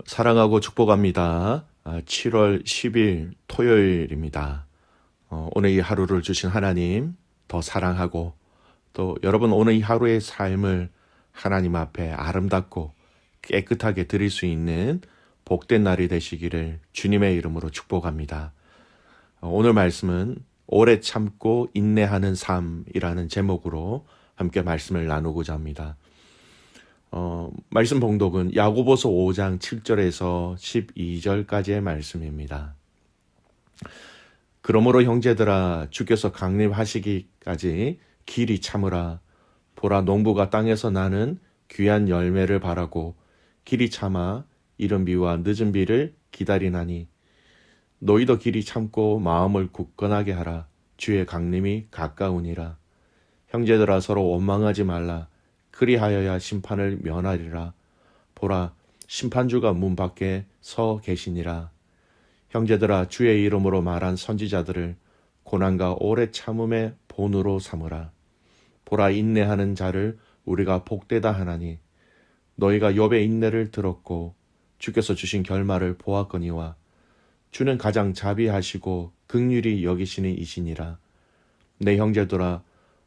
사랑하고 축복합니다. 7월 10일 토요일입니다. 오늘 이 하루를 주신 하나님 더 사랑하고 또 여러분 오늘 이 하루의 삶을 하나님 앞에 아름답고 깨끗하게 드릴 수 있는 복된 날이 되시기를 주님의 이름으로 축복합니다. 오늘 말씀은 오래 참고 인내하는 삶이라는 제목으로 함께 말씀을 나누고자 합니다. 말씀 봉독은 야고보서 5장 7절에서 12절까지의 말씀입니다. 그러므로 형제들아 주께서 강림하시기까지 길이 참으라. 보라 농부가 땅에서 나는 귀한 열매를 바라고 길이 참아 이른 비와 늦은 비를 기다리나니 너희도 길이 참고 마음을 굳건하게 하라. 주의 강림이 가까우니라. 형제들아 서로 원망하지 말라. 그리하여야 심판을 면하리라. 보라 심판주가 문 밖에 서 계시니라. 형제들아 주의 이름으로 말한 선지자들을 고난과 오래 참음의 본으로 삼으라. 보라 인내하는 자를 우리가 복되다 하나니 너희가 욥의 인내를 들었고 주께서 주신 결말을 보았거니와 주는 가장 자비하시고 긍휼히 여기시는 이시니라. 내 형제들아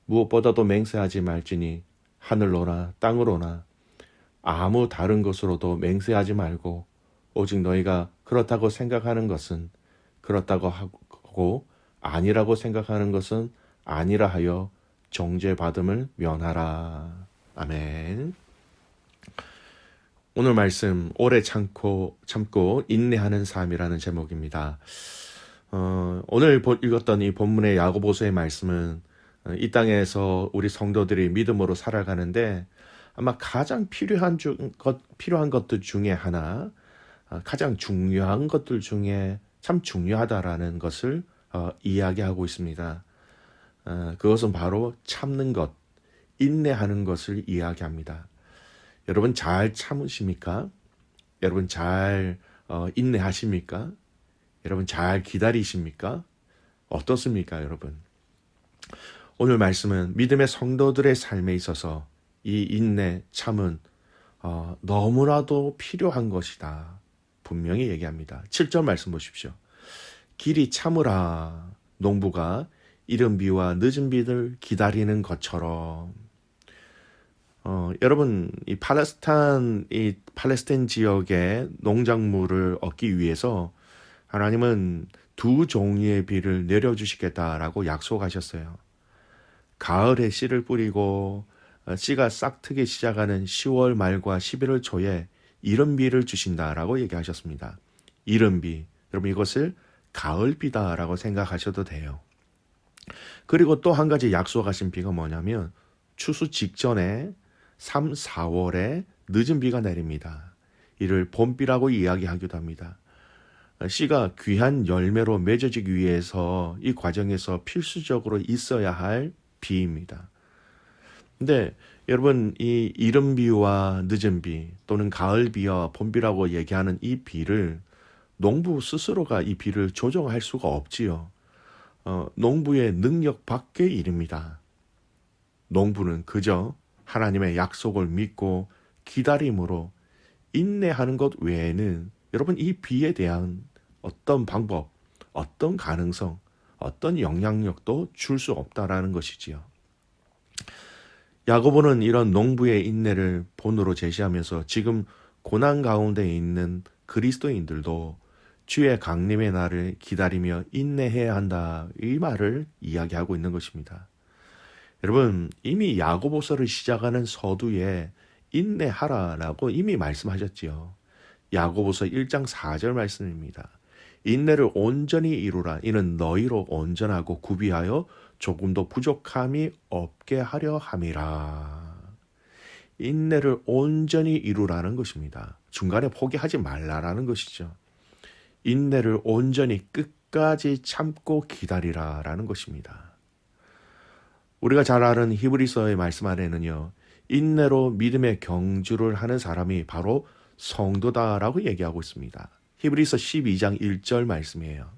무엇보다도 맹세하지 말지니 하늘로나 땅으로나 아무 다른 것으로도 맹세하지 말고 오직 너희가 그렇다고 생각하는 것은 그렇다고 하고 아니라고 생각하는 것은 아니라 하여 정죄받음을 면하라. 아멘. 오늘 말씀 오래 참고 인내하는 삶이라는 제목입니다. 오늘 읽었던 이 본문의 야고보서의 말씀은 이 땅에서 우리 성도들이 믿음으로 살아가는데 아마 가장 필요한 것들 중에 하나, 가장 중요한 것들 중에 참 중요하다라는 것을 이야기하고 있습니다. 그것은 바로 참는 것, 인내하는 것을 이야기합니다. 여러분 잘 참으십니까? 여러분 잘 인내하십니까? 여러분 잘 기다리십니까? 어떻습니까, 여러분? 오늘 말씀은 믿음의 성도들의 삶에 있어서 이 인내, 참은 너무나도 필요한 것이다. 분명히 얘기합니다. 7절 말씀 보십시오. 길이 참으라. 농부가 이른 비와 늦은 비를 기다리는 것처럼. 여러분 이 팔레스타인 지역의 농작물을 얻기 위해서 하나님은 두 종류의 비를 내려주시겠다라고 약속하셨어요. 가을에 씨를 뿌리고 씨가 싹트기 시작하는 10월 말과 11월 초에 이른 비를 주신다라고 얘기하셨습니다. 이른 비, 여러분 이것을 가을 비다라고 생각하셔도 돼요. 그리고 또 한 가지 약속하신 비가 뭐냐면 추수 직전에 3, 4월에 늦은 비가 내립니다. 이를 봄비라고 이야기하기도 합니다. 씨가 귀한 열매로 맺어지기 위해서 이 과정에서 필수적으로 있어야 할 비입니다. 근데 여러분 이 이른 비와 늦은 비 또는 가을 비와 봄비라고 얘기하는 이 비를 농부 스스로가 이 비를 조정할 수가 없지요. 농부의 능력 밖의 일입니다. 농부는 그저 하나님의 약속을 믿고 기다림으로 인내하는 것 외에는 여러분 이 비에 대한 어떤 방법, 어떤 가능성, 어떤 영향력도 줄 수 없다라는 것이지요. 야고보는 이런 농부의 인내를 본으로 제시하면서 지금 고난 가운데 있는 그리스도인들도 주의 강림의 날을 기다리며 인내해야 한다. 이 말을 이야기하고 있는 것입니다. 여러분 이미 야고보서를 시작하는 서두에 인내하라라고 이미 말씀하셨지요. 야고보서 1장 4절 말씀입니다. 인내를 온전히 이루라. 이는 너희로 온전하고 구비하여 조금도 부족함이 없게 하려 함이라. 인내를 온전히 이루라는 것입니다. 중간에 포기하지 말라라는 것이죠. 인내를 온전히 끝까지 참고 기다리라라는 것입니다. 우리가 잘 아는 히브리서의 말씀 안에는요. 인내로 믿음의 경주를 하는 사람이 바로 성도다라고 얘기하고 있습니다. 히브리서 12장 1절 말씀이에요.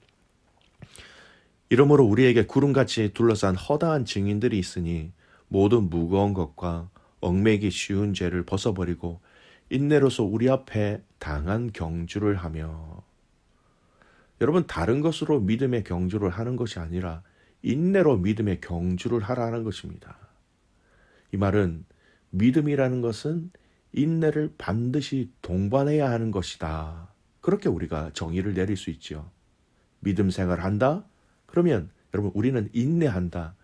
이러므로 우리에게 구름같이 둘러싼 허다한 증인들이 있으니 모든 무거운 것과 얽매기 쉬운 죄를 벗어버리고 인내로서 우리 앞에 당한 경주를 하며, 여러분 다른 것으로 믿음의 경주를 하는 것이 아니라 인내로 믿음의 경주를 하라는 것입니다. 이 말은 믿음이라는 것은 인내를 반드시 동반해야 하는 것이다. 그렇게 우리가 정의를 내릴 수 있죠. 믿음 생활을 한다? 그러면 여러분 우리는 인내한다.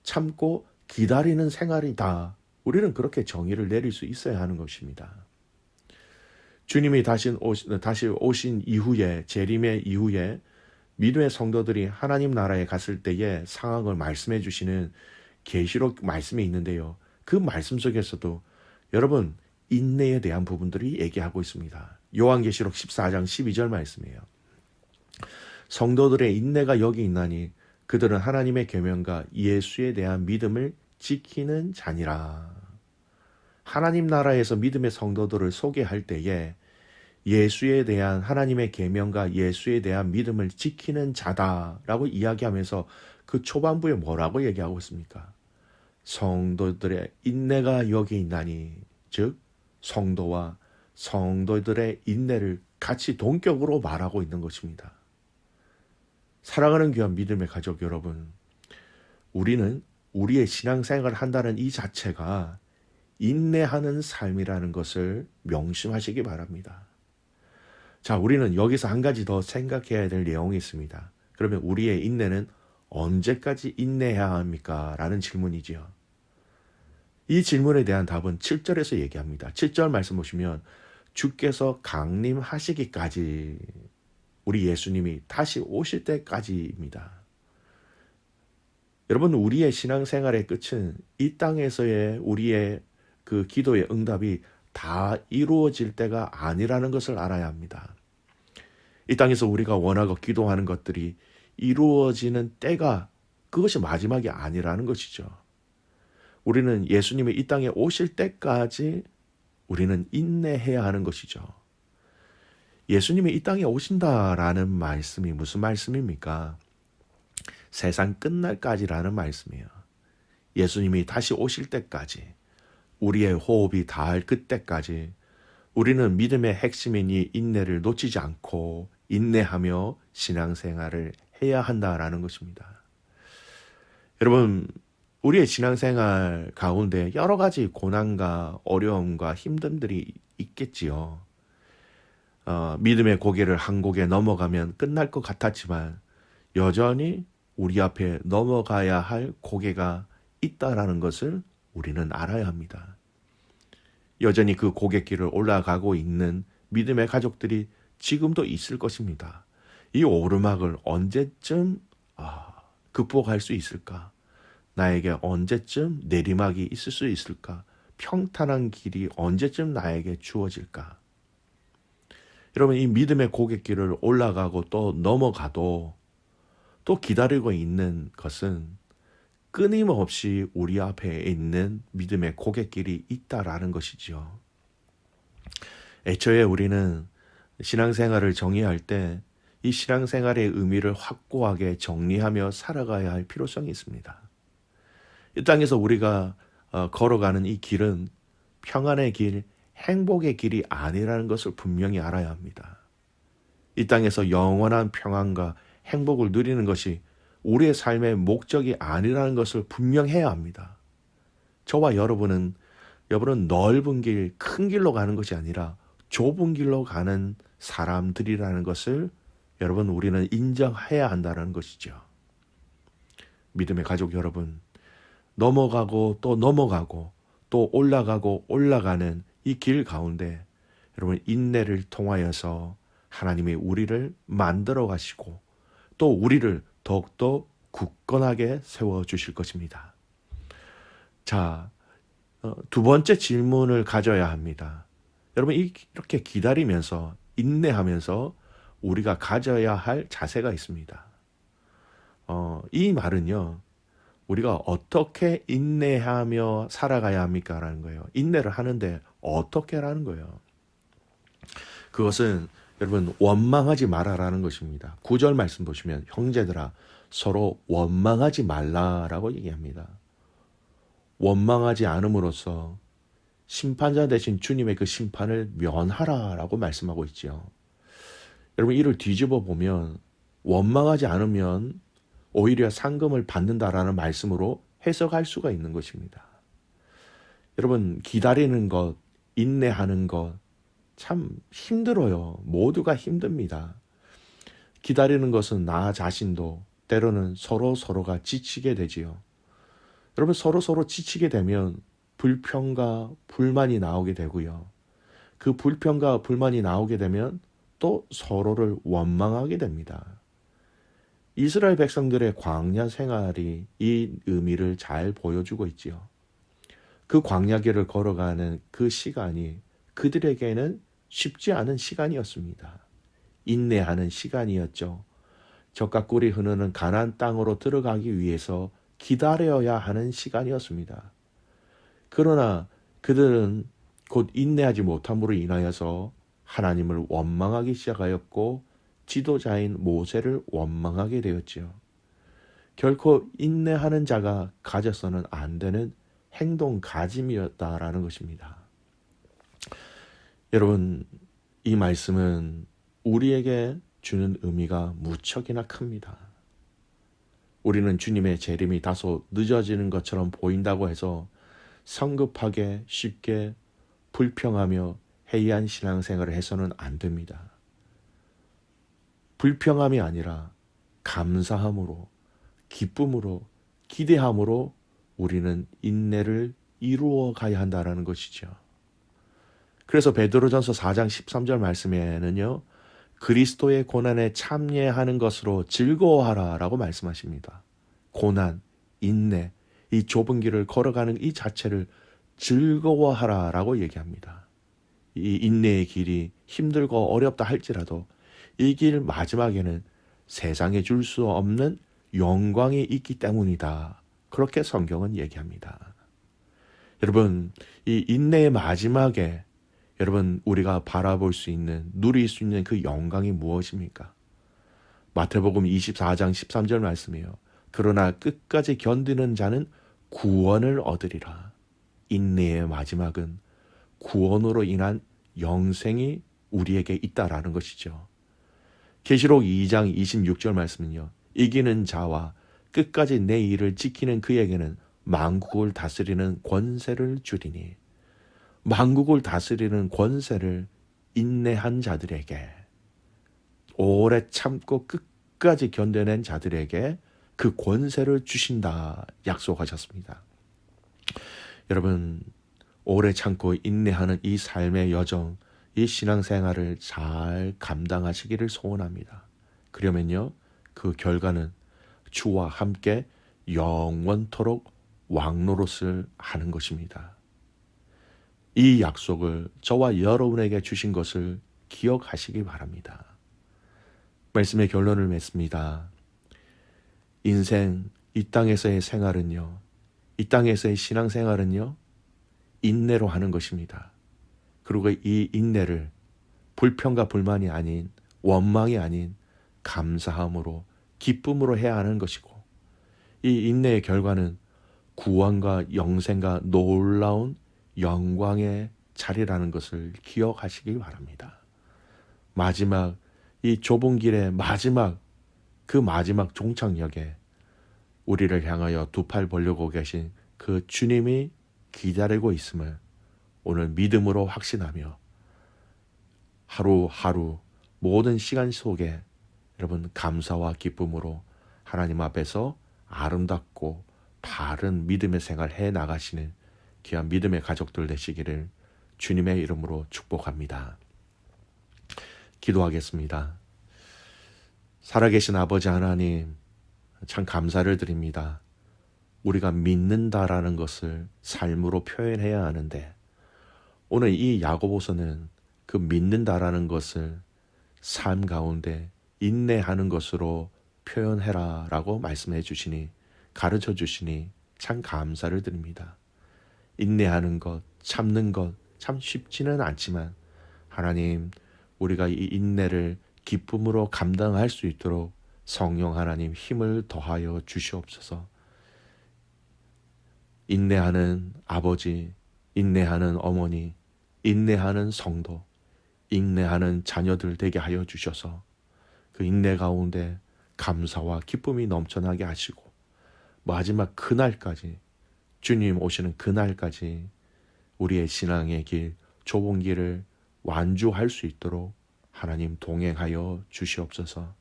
참고 기다리는 생활이다. 우리는 그렇게 정의를 내릴 수 있어야 하는 것입니다. 주님이 다시 오신 이후에, 재림의 이후에 믿음의 성도들이 하나님 나라에 갔을 때의 상황을 말씀해 주시는 계시록 말씀이 있는데요. 그 말씀 속에서도 여러분 인내에 대한 부분들이 얘기하고 있습니다. 요한계시록 14장 12절 말씀이에요. 성도들의 인내가 여기 있나니 그들은 하나님의 계명과 예수에 대한 믿음을 지키는 자니라. 하나님 나라에서 믿음의 성도들을 소개할 때에 예수에 대한 하나님의 계명과 예수에 대한 믿음을 지키는 자다라고 이야기하면서 그 초반부에 뭐라고 얘기하고 있습니까? 성도들의 인내가 여기 있나니, 즉 성도와 성도들의 인내를 같이 동격으로 말하고 있는 것입니다. 사랑하는 귀한 믿음의 가족 여러분, 우리는 우리의 신앙생활을 한다는 이 자체가 인내하는 삶이라는 것을 명심하시기 바랍니다. 자, 우리는 여기서 한 가지 더 생각해야 될 내용이 있습니다. 그러면 우리의 인내는 언제까지 인내해야 합니까? 라는 질문이지요. 이 질문에 대한 답은 7절에서 얘기합니다. 7절 말씀 보시면 주께서 강림하시기까지, 우리 예수님이 다시 오실 때까지입니다. 여러분, 우리의 신앙생활의 끝은 이 땅에서의 우리의 그 기도의 응답이 다 이루어질 때가 아니라는 것을 알아야 합니다. 이 땅에서 우리가 원하고 기도하는 것들이 이루어지는 때가, 그것이 마지막이 아니라는 것이죠. 우리는 예수님이 이 땅에 오실 때까지 우리는 인내해야 하는 것이죠. 예수님이 이 땅에 오신다라는 말씀이 무슨 말씀입니까? 세상 끝날까지라는 말씀이에요. 예수님이 다시 오실 때까지, 우리의 호흡이 닿을 그때까지 우리는 믿음의 핵심인 이 인내를 놓치지 않고 인내하며 신앙생활을 해야 한다라는 것입니다. 여러분, 우리의 신앙생활 가운데 여러 가지 고난과 어려움과 힘듦들이 있겠지요. 믿음의 고개를 한 고개 넘어가면 끝날 것 같았지만 여전히 우리 앞에 넘어가야 할 고개가 있다라는 것을 우리는 알아야 합니다. 여전히 그 고갯길을 올라가고 있는 믿음의 가족들이 지금도 있을 것입니다. 이 오르막을 언제쯤 극복할 수 있을까? 나에게 언제쯤 내리막이 있을 수 있을까? 평탄한 길이 언제쯤 나에게 주어질까? 여러분, 이 믿음의 고갯길을 올라가고 또 넘어가도 또 기다리고 있는 것은 끊임없이 우리 앞에 있는 믿음의 고갯길이 있다라는 것이죠. 애초에 우리는 신앙생활을 정의할 때 이 신앙생활의 의미를 확고하게 정리하며 살아가야 할 필요성이 있습니다. 이 땅에서 우리가 걸어가는 이 길은 평안의 길, 행복의 길이 아니라는 것을 분명히 알아야 합니다. 이 땅에서 영원한 평안과 행복을 누리는 것이 우리의 삶의 목적이 아니라는 것을 분명해야 합니다. 저와 여러분은 넓은 길, 큰 길로 가는 것이 아니라 좁은 길로 가는 사람들이라는 것을 여러분, 우리는 인정해야 한다는 것이죠. 믿음의 가족 여러분, 넘어가고 또 올라가고 올라가는 이 길 가운데 여러분, 인내를 통하여서 하나님이 우리를 만들어 가시고 또 우리를 더욱더 굳건하게 세워주실 것입니다. 자, 두 번째 질문을 가져야 합니다. 여러분, 이렇게 기다리면서 인내하면서 우리가 가져야 할 자세가 있습니다. 이 말은요, 우리가 어떻게 인내하며 살아가야 합니까? 라는 거예요. 인내를 하는데 어떻게 라는 거예요. 그것은 여러분, 원망하지 마라라는 것입니다. 9절 말씀 보시면 형제들아 서로 원망하지 말라라고 얘기합니다. 원망하지 않음으로써 심판자 대신 주님의 그 심판을 면하라라고 말씀하고 있지요. 여러분 이를 뒤집어 보면 원망하지 않으면 오히려 상금을 받는다라는 말씀으로 해석할 수가 있는 것입니다. 여러분 기다리는 것, 인내하는 것 참 힘들어요. 모두가 힘듭니다. 기다리는 것은 나 자신도 때로는 서로가 지치게 되지요. 여러분 서로 지치게 되면 불평과 불만이 나오게 되고요. 그 불평과 불만이 나오게 되면 또 서로를 원망하게 됩니다. 이스라엘 백성들의 광야 생활이 이 의미를 잘 보여주고 있지요. 그 광야길을 걸어가는 그 시간이 그들에게는 쉽지 않은 시간이었습니다. 인내하는 시간이었죠. 젖과 꿀이 흐르는 가나안 땅으로 들어가기 위해서 기다려야 하는 시간이었습니다. 그러나 그들은 곧 인내하지 못함으로 인하여서 하나님을 원망하기 시작하였고 지도자인 모세를 원망하게 되었지요. 결코 인내하는 자가 가져서는 안 되는 행동 가짐이었다라는 것입니다. 여러분, 이 말씀은 우리에게 주는 의미가 무척이나 큽니다. 우리는 주님의 재림이 다소 늦어지는 것처럼 보인다고 해서 성급하게 쉽게 불평하며 해이한 신앙생활을 해서는 안 됩니다. 불평함이 아니라 감사함으로, 기쁨으로, 기대함으로 우리는 인내를 이루어 가야 한다는 것이죠. 그래서 베드로전서 4장 13절 말씀에는요. 그리스도의 고난에 참여하는 것으로 즐거워하라 라고 말씀하십니다. 고난, 인내, 이 좁은 길을 걸어가는 이 자체를 즐거워하라 라고 얘기합니다. 이 인내의 길이 힘들고 어렵다 할지라도 이 길 마지막에는 세상에 줄 수 없는 영광이 있기 때문이다. 그렇게 성경은 얘기합니다. 여러분, 이 인내의 마지막에 여러분 우리가 바라볼 수 있는, 누릴 수 있는 그 영광이 무엇입니까? 마태복음 24장 13절 말씀이에요. 그러나 끝까지 견디는 자는 구원을 얻으리라. 인내의 마지막은 구원으로 인한 영생이 우리에게 있다라는 것이죠. 계시록 2장 26절 말씀은요. 이기는 자와 끝까지 내 일을 지키는 그에게는 만국을 다스리는 권세를 주리니, 만국을 다스리는 권세를 인내한 자들에게, 오래 참고 끝까지 견뎌낸 자들에게 그 권세를 주신다 약속하셨습니다. 여러분, 오래 참고 인내하는 이 삶의 여정, 이 신앙생활을 잘 감당하시기를 소원합니다. 그러면요, 그 결과는 주와 함께 영원토록 왕노릇을 하는 것입니다. 이 약속을 저와 여러분에게 주신 것을 기억하시기 바랍니다. 말씀의 결론을 맺습니다. 인생, 이 땅에서의 생활은요, 이 땅에서의 신앙생활은요, 인내로 하는 것입니다. 그리고 이 인내를 불평과 불만이 아닌, 원망이 아닌 감사함으로, 기쁨으로 해야 하는 것이고, 이 인내의 결과는 구원과 영생과 놀라운 영광의 자리라는 것을 기억하시길 바랍니다. 마지막, 이 좁은 길의 마지막, 그 마지막 종착역에 우리를 향하여 두 팔 벌리고 계신 그 주님이 기다리고 있음을 오늘 믿음으로 확신하며 하루하루 모든 시간 속에 여러분 감사와 기쁨으로 하나님 앞에서 아름답고 바른 믿음의 생활 해 나가시는 귀한 믿음의 가족들 되시기를 주님의 이름으로 축복합니다. 기도하겠습니다. 살아계신 아버지 하나님, 참 감사를 드립니다. 우리가 믿는다라는 것을 삶으로 표현해야 하는데, 오늘 이 야고보서는 그 믿는다라는 것을 삶 가운데 인내하는 것으로 표현해라 라고 말씀해 주시니, 가르쳐 주시니 참 감사를 드립니다. 인내하는 것, 참는 것 참 쉽지는 않지만 하나님, 우리가 이 인내를 기쁨으로 감당할 수 있도록 성령 하나님 힘을 더하여 주시옵소서. 인내하는 아버지, 인내하는 어머니, 인내하는 성도, 인내하는 자녀들 되게 하여 주셔서 그 인내 가운데 감사와 기쁨이 넘쳐나게 하시고 마지막 그날까지, 주님 오시는 그날까지 우리의 신앙의 길, 좁은 길을 완주할 수 있도록 하나님 동행하여 주시옵소서.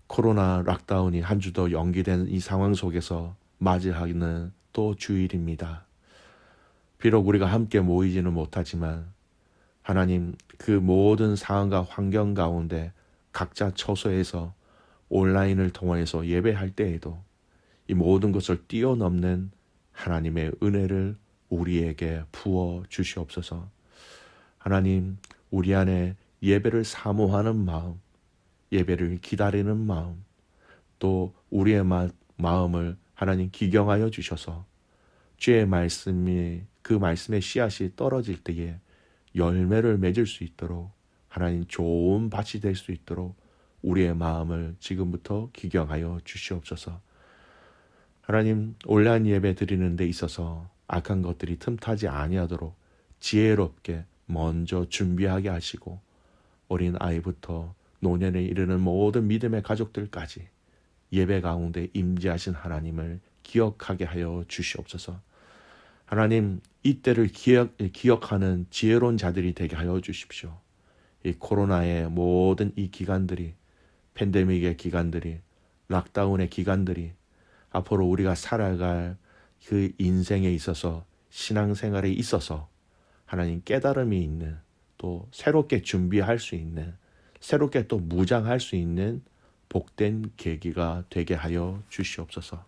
코로나 락다운이 한 주 더 연기된 이 상황 속에서 맞이하는 또 주일입니다. 비록 우리가 함께 모이지는 못하지만 하나님, 그 모든 상황과 환경 가운데 각자 처소에서 온라인을 통해서 예배할 때에도 이 모든 것을 뛰어넘는 하나님의 은혜를 우리에게 부어 주시옵소서. 하나님, 우리 안에 예배를 사모하는 마음, 예배를 기다리는 마음, 또 우리의 마음을 하나님 기경하여 주셔서 주의 말씀이, 그 말씀의 씨앗이 떨어질 때에 열매를 맺을 수 있도록 하나님 좋은 밭이 될 수 있도록 우리의 마음을 지금부터 기경하여 주시옵소서. 하나님, 온라인 예배 드리는 데 있어서 악한 것들이 틈타지 아니하도록 지혜롭게 먼저 준비하게 하시고 어린 아이부터 노년에 이르는 모든 믿음의 가족들까지 예배 가운데 임재하신 하나님을 기억하게 하여 주시옵소서. 하나님, 이때를 기억하는 지혜로운 자들이 되게 하여 주십시오. 이 코로나의 모든 이 기간들이, 팬데믹의 기간들이, 락다운의 기간들이 앞으로 우리가 살아갈 그 인생에 있어서, 신앙생활에 있어서 하나님 깨달음이 있는, 또 새롭게 준비할 수 있는, 새롭게 또 무장할 수 있는 복된 계기가 되게 하여 주시옵소서.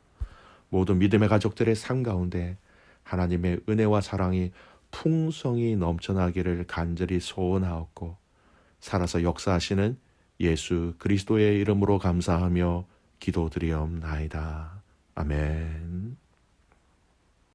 모든 믿음의 가족들의 삶 가운데 하나님의 은혜와 사랑이 풍성히 넘쳐나기를 간절히 소원하옵고 살아서 역사하시는 예수 그리스도의 이름으로 감사하며 기도드리옵나이다. 아멘.